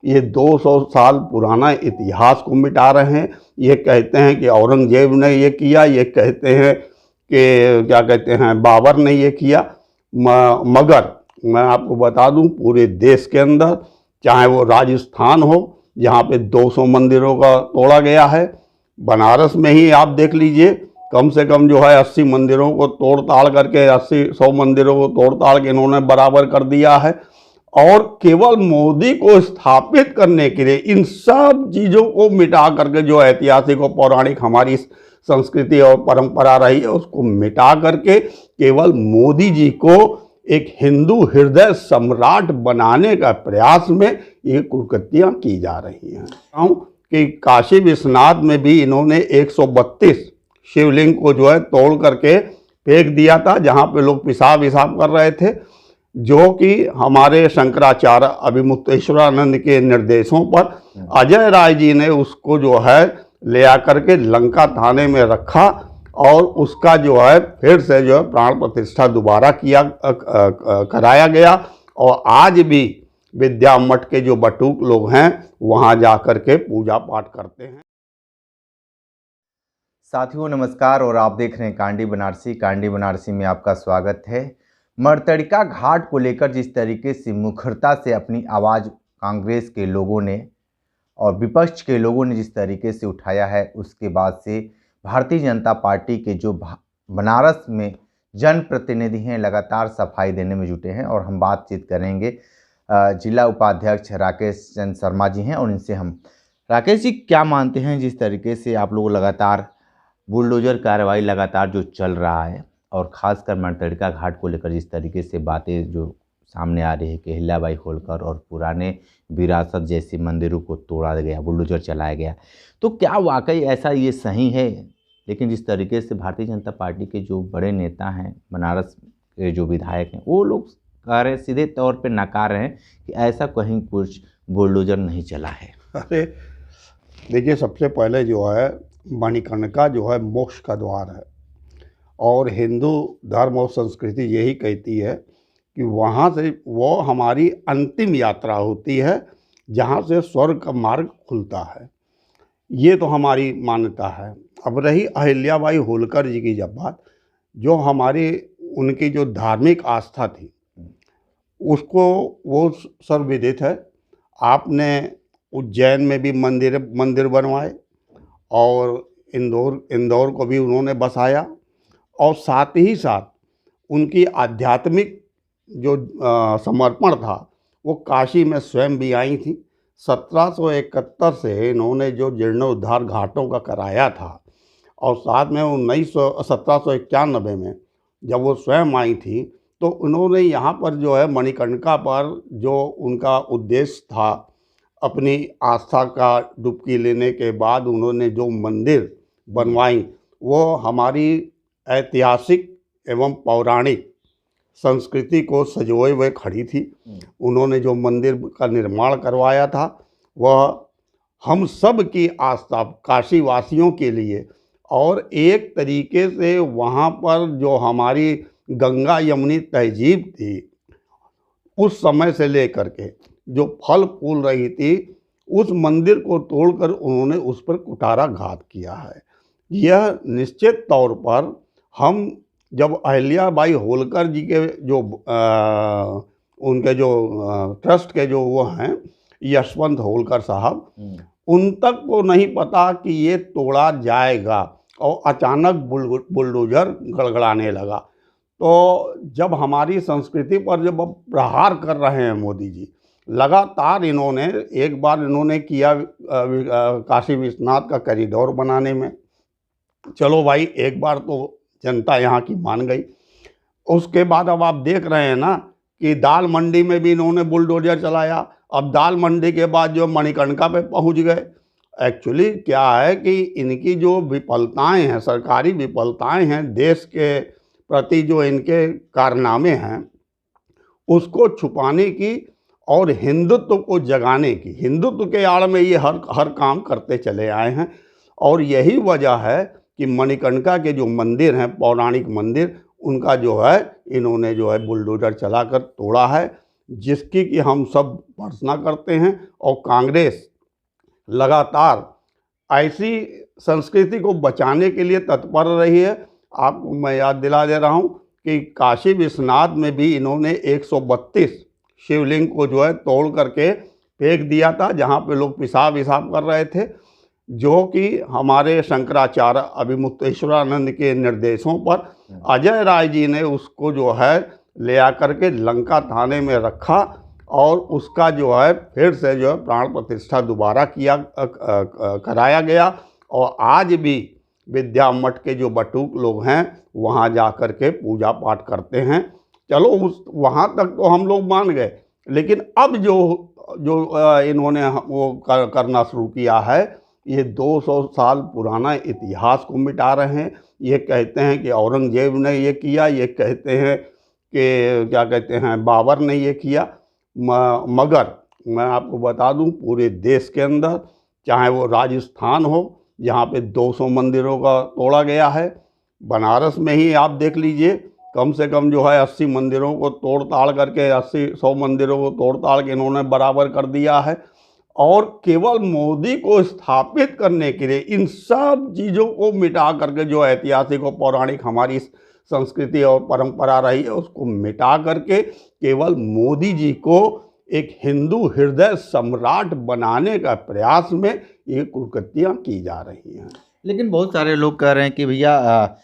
ये 200 साल पुराना इतिहास को मिटा रहे हैं। ये कहते हैं कि औरंगजेब ने ये किया, ये कहते हैं कि क्या कहते हैं बाबर ने ये किया। मगर मैं आपको बता दूं, पूरे देश के अंदर, चाहे वो राजस्थान हो जहाँ पे 200 मंदिरों का तोड़ा गया है, बनारस में ही आप देख लीजिए, कम से कम जो है 80 मंदिरों को तोड़ ताड़ करके 80-100 मंदिरों को तोड़ ताड़ के इन्होंने बराबर कर दिया है। और केवल मोदी को स्थापित करने के लिए इन सब चीज़ों को मिटा करके, जो ऐतिहासिक और पौराणिक हमारी संस्कृति और परंपरा रही है उसको मिटा करके केवल मोदी जी को एक हिंदू हृदय सम्राट बनाने का प्रयास में ये कुकृतियाँ की जा रही हैं। कि काशी विश्वनाथ में भी इन्होंने 132 शिवलिंग को जो है तोड़ करके फेंक दिया था, जहाँ पे लोग पेशाब विसाब कर रहे थे, जो कि हमारे शंकराचार्य अभिमुक्तेश्वरानंद के निर्देशों पर अजय राय जी ने उसको जो है ले आकर के लंका थाने में रखा और उसका जो है फिर से जो है प्राण प्रतिष्ठा दोबारा कराया गया। और आज भी विद्या मठ के जो बटुक लोग हैं वहाँ जा कर के पूजा पाठ करते हैं। साथियों नमस्कार, और आप देख रहे हैं कांडी बनारसी। कांडी बनारसी में आपका स्वागत है। मर्तड़िका घाट को लेकर जिस तरीके से मुखरता से अपनी आवाज़ कांग्रेस के लोगों ने और विपक्ष के लोगों ने जिस तरीके से उठाया है, उसके बाद से भारतीय जनता पार्टी के जो बनारस में जनप्रतिनिधि हैं लगातार सफाई देने में जुटे हैं। और हम बातचीत करेंगे जिला उपाध्यक्ष राकेश चंद्र शर्मा जी हैं, और इनसे हम राकेश जी क्या मानते हैं जिस तरीके से आप लोग लगातार बुलडोजर कार्रवाई लगातार जो चल रहा है, और ख़ासकर मर्तड़िका घाट को लेकर जिस तरीके से बातें जो सामने आ रही है कि अहिल्याबाई होलकर और पुराने विरासत जैसे मंदिरों को तोड़ा गया, बुलडोजर चलाया गया, तो क्या वाकई ऐसा ये सही है? लेकिन जिस तरीके से भारतीय जनता पार्टी के जो बड़े नेता हैं, बनारस के जो विधायक हैं, वो लोग कह रहे, सीधे तौर पे नकार रहे हैं कि ऐसा कहीं कुछ बुलडोजर नहीं चला है। अरे देखिए, सबसे पहले जो है मणिकर्णिका जो है मोक्ष का द्वार है, और हिंदू धर्म और संस्कृति यही कहती है कि वहाँ से वो हमारी अंतिम यात्रा होती है जहाँ से स्वर्ग का मार्ग खुलता है। ये तो हमारी मान्यता है। अब रही अहिल्याबाई होलकर जी की जब बात, जो हमारी उनकी जो धार्मिक आस्था थी उसको वो सर्वविदित है। आपने उज्जैन में भी मंदिर बनवाए, और इंदौर को भी उन्होंने बसाया, और साथ ही साथ उनकी आध्यात्मिक जो समर्पण था वो काशी में स्वयं भी आई थी। 1771 से इन्होंने जो जीर्णोद्धार घाटों का कराया था, और साथ में 1791 में जब वो स्वयं आई थी तो उन्होंने यहाँ पर जो है मणिकर्णिका पर जो उनका उद्देश्य था, अपनी आस्था का डुबकी लेने के बाद उन्होंने जो मंदिर बनवाई वो हमारी ऐतिहासिक एवं पौराणिक संस्कृति को सजोए हुए खड़ी थी। उन्होंने जो मंदिर का निर्माण करवाया था वह हम सब की आस्था, काशी वासियों के लिए, और एक तरीके से वहाँ पर जो हमारी गंगा यमुनी तहजीब थी उस समय से लेकर के जो फल फूल रही थी, उस मंदिर को तोड़कर उन्होंने उस पर कुठाराघात किया है। यह निश्चित तौर पर हम जब अहिल्याबाई होलकर जी के जो उनके जो ट्रस्ट के जो वो हैं यशवंत होलकर साहब, उन तक को नहीं पता कि ये तोड़ा जाएगा, और अचानक बुलडोजर गड़गड़ाने लगा। तो जब हमारी संस्कृति पर जब प्रहार कर रहे हैं मोदी जी, लगातार इन्होंने एक बार इन्होंने किया काशी विश्वनाथ का कॉरिडोर बनाने में, चलो भाई एक बार तो जनता यहाँ की मान गई। उसके बाद अब आप देख रहे हैं ना कि दाल मंडी में भी इन्होंने बुलडोजर चलाया। अब दाल मंडी के बाद जो मणिकर्णिका पे पहुँच गए। एक्चुअली क्या है कि इनकी जो विफलताएं हैं, सरकारी विफलताएं हैं, देश के प्रति जो इनके कारनामे हैं उसको छुपाने की और हिंदुत्व को जगाने की, हिंदुत्व के आड़ में ये हर काम करते चले आए हैं। और यही वजह है कि मणिकर्णिका के जो मंदिर हैं, पौराणिक मंदिर, उनका जो है इन्होंने जो है बुलडोजर चलाकर तोड़ा है। जिसकी कि हम सब भर्त्सना करते हैं। और कांग्रेस लगातार ऐसी संस्कृति को बचाने के लिए तत्पर रही है। आपको मैं याद दिला दे रहा हूँ कि काशी विश्वनाथ में भी इन्होंने 132 शिवलिंग को जो है तोड़ करके फेंक दिया था, जहाँ पे लोग पेशाब विसाब कर रहे थे, जो कि हमारे शंकराचार्य अभिमुक्तेश्वरानंद के निर्देशों पर अजय राय जी ने उसको जो है ले आकर के लंका थाने में रखा और उसका जो है फिर से जो है प्राण प्रतिष्ठा दोबारा कराया गया। और आज भी विद्या मठ के जो बटुक लोग हैं वहाँ जा कर के पूजा पाठ करते हैं। चलो उस वहाँ तक तो हम लोग मान गए, लेकिन अब जो इन्होंने वो करना शुरू किया है, ये 200 साल पुराना इतिहास को मिटा रहे हैं। ये कहते हैं कि औरंगजेब ने ये किया, ये कहते हैं कि क्या कहते हैं बाबर ने ये किया। मगर मैं आपको बता दूं, पूरे देश के अंदर, चाहे वो राजस्थान हो जहाँ पे 200 मंदिरों का तोड़ा गया है, बनारस में ही आप देख लीजिए, कम से कम जो है 80 मंदिरों को तोड़ ताड़ करके 80-100 मंदिरों को तोड़ ताड़ के इन्होंने बराबर कर दिया है। और केवल मोदी को स्थापित करने के लिए इन सब चीज़ों को मिटा करके जो ऐतिहासिक और पौराणिक हमारी संस्कृति और परंपरा रही है उसको मिटा करके केवल मोदी जी को एक हिंदू हृदय सम्राट बनाने का प्रयास में ये कुकृतियाँ की जा रही हैं। लेकिन बहुत सारे लोग कह रहे हैं कि भैया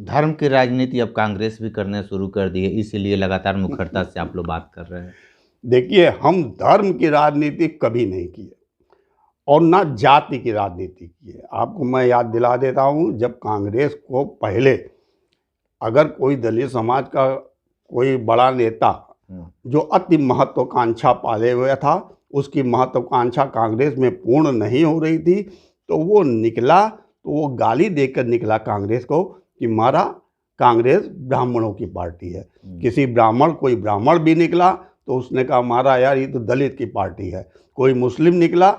धर्म की राजनीति अब कांग्रेस भी करने शुरू कर दी है, इसीलिए लगातार मुखरता से आप लोग बात कर रहे हैं। देखिए, हम धर्म की राजनीति कभी नहीं की है और ना जाति की राजनीति की है। आपको मैं याद दिला देता हूँ, जब कांग्रेस को पहले अगर कोई दलित समाज का कोई बड़ा नेता जो अति महत्वाकांक्षा पाले हुए था, उसकी महत्वाकांक्षा कांग्रेस में पूर्ण नहीं हो रही थी, तो वो निकला, तो वो गाली देकर निकला कांग्रेस को कि मारा कांग्रेस ब्राह्मणों की पार्टी है। किसी ब्राह्मण, कोई ब्राह्मण भी निकला तो उसने कहा मारा यार ये तो दलित की पार्टी है। कोई मुस्लिम निकला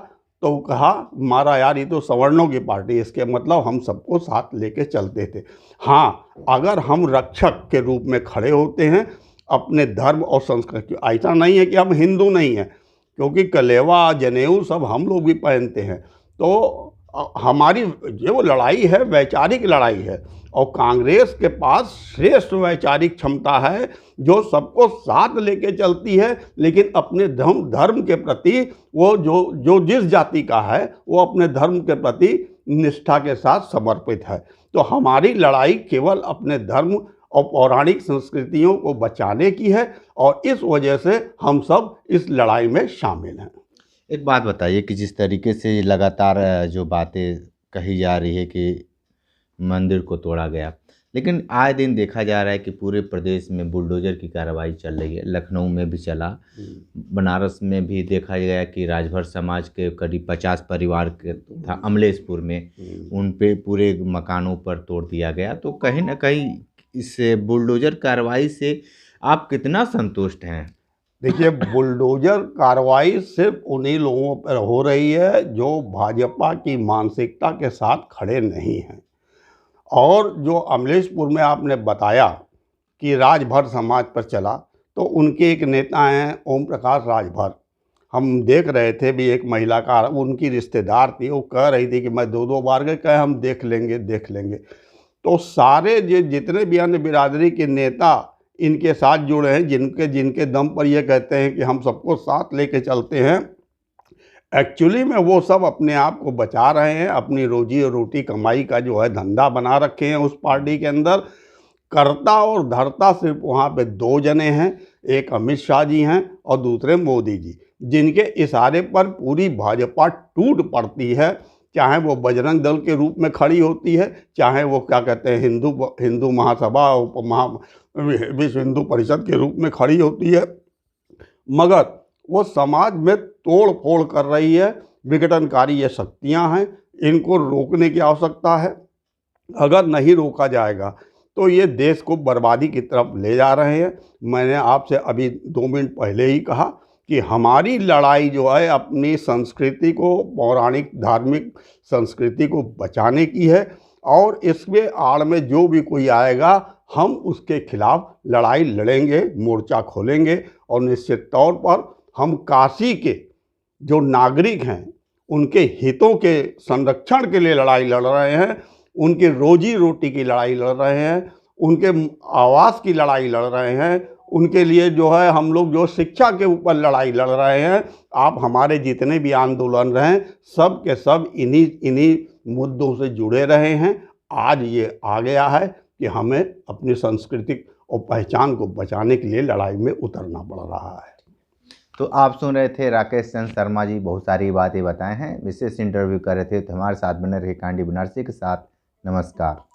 तो कहा मारा यार ये तो सवर्णों की पार्टी। इसके मतलब हम सबको साथ लेके चलते थे। हाँ, अगर हम रक्षक के रूप में खड़े होते हैं अपने धर्म और संस्कृति, ऐसा नहीं है कि हम हिंदू नहीं हैं, क्योंकि कलेवा जनेऊ सब हम लोग भी पहनते हैं। तो हमारी जो लड़ाई है वैचारिक लड़ाई है, और कांग्रेस के पास श्रेष्ठ वैचारिक क्षमता है जो सबको साथ लेके चलती है, लेकिन अपने धर्म के प्रति वो जो जिस जाति का है वो अपने धर्म के प्रति निष्ठा के साथ समर्पित है। तो हमारी लड़ाई केवल अपने धर्म और पौराणिक संस्कृतियों को बचाने की है, और इस वजह से हम सब इस लड़ाई में शामिल हैं। एक बात बताइए कि जिस तरीके से लगातार जो बातें कही जा रही है कि मंदिर को तोड़ा गया, लेकिन आए दिन देखा जा रहा है कि पूरे प्रदेश में बुलडोजर की कार्रवाई चल रही है। लखनऊ में भी चला, बनारस में भी देखा गया कि राजभर समाज के करीब 50 परिवार के था, अमलेशपुर में उन पे पूरे मकानों पर तोड़ दिया गया। तो कहीं ना कहीं इस बुलडोजर कार्रवाई से आप कितना संतुष्ट हैं? देखिए, बुलडोजर कार्रवाई सिर्फ उन्हीं लोगों पर हो रही है जो भाजपा की मानसिकता के साथ खड़े नहीं हैं। और जो अमलेशपुर में आपने बताया कि राजभर समाज पर चला, तो उनके एक नेता हैं ओम प्रकाश राजभर। हम देख रहे थे भी, एक महिला का उनकी रिश्तेदार थी, वो कह रही थी कि मैं 2-2 बार गए, कहे हम देख लेंगे। तो सारे जितने भी अन्य बिरादरी के नेता इनके साथ जुड़े हैं, जिनके दम पर ये कहते हैं कि हम सबको साथ लेके चलते हैं, एक्चुअली में वो सब अपने आप को बचा रहे हैं, अपनी रोजी और रोटी कमाई का जो है धंधा बना रखे हैं उस पार्टी के अंदर। कर्ता और धर्ता सिर्फ वहाँ पे 2 जने हैं, एक अमित शाह जी हैं और दूसरे मोदी जी, जिनके इशारे पर पूरी भाजपा टूट पड़ती है। चाहे वो बजरंग दल के रूप में खड़ी होती है, चाहे वो क्या कहते हैं हिंदू महासभा विश्व हिंदू परिषद के रूप में खड़ी होती है, मगर वो समाज में तोड़ फोड़ कर रही है। विघटनकारी ये शक्तियां हैं, इनको रोकने की आवश्यकता है। अगर नहीं रोका जाएगा तो ये देश को बर्बादी की तरफ ले जा रहे हैं। मैंने आपसे अभी 2 मिनट पहले ही कहा कि हमारी लड़ाई जो है अपनी संस्कृति को, पौराणिक धार्मिक संस्कृति को बचाने की है, और इसमें आड़ में जो भी कोई आएगा हम उसके खिलाफ लड़ाई लड़ेंगे, मोर्चा खोलेंगे और निश्चित तौर पर हम काशी के जो नागरिक हैं उनके हितों के संरक्षण के लिए लड़ाई लड़ रहे हैं, उनके रोजी रोटी की लड़ाई लड़ रहे हैं, उनके आवास की लड़ाई लड़ रहे हैं, उनके लिए जो है हम लोग जो शिक्षा के ऊपर लड़ाई लड़ रहे हैं। आप हमारे जितने भी आंदोलन रहे सब के सब इन्हीं मुद्दों से जुड़े रहे हैं। आज ये आ गया है कि हमें अपनी सांस्कृतिक और पहचान को बचाने के लिए लड़ाई में उतरना पड़ रहा है। तो आप सुन रहे थे राकेश चंद्र शर्मा जी, बहुत सारी बातें बताए हैं, विशेष इंटरव्यू कर रहे थे। तो हमारे साथ बने रहे कांडी बनारसी के साथ। नमस्कार।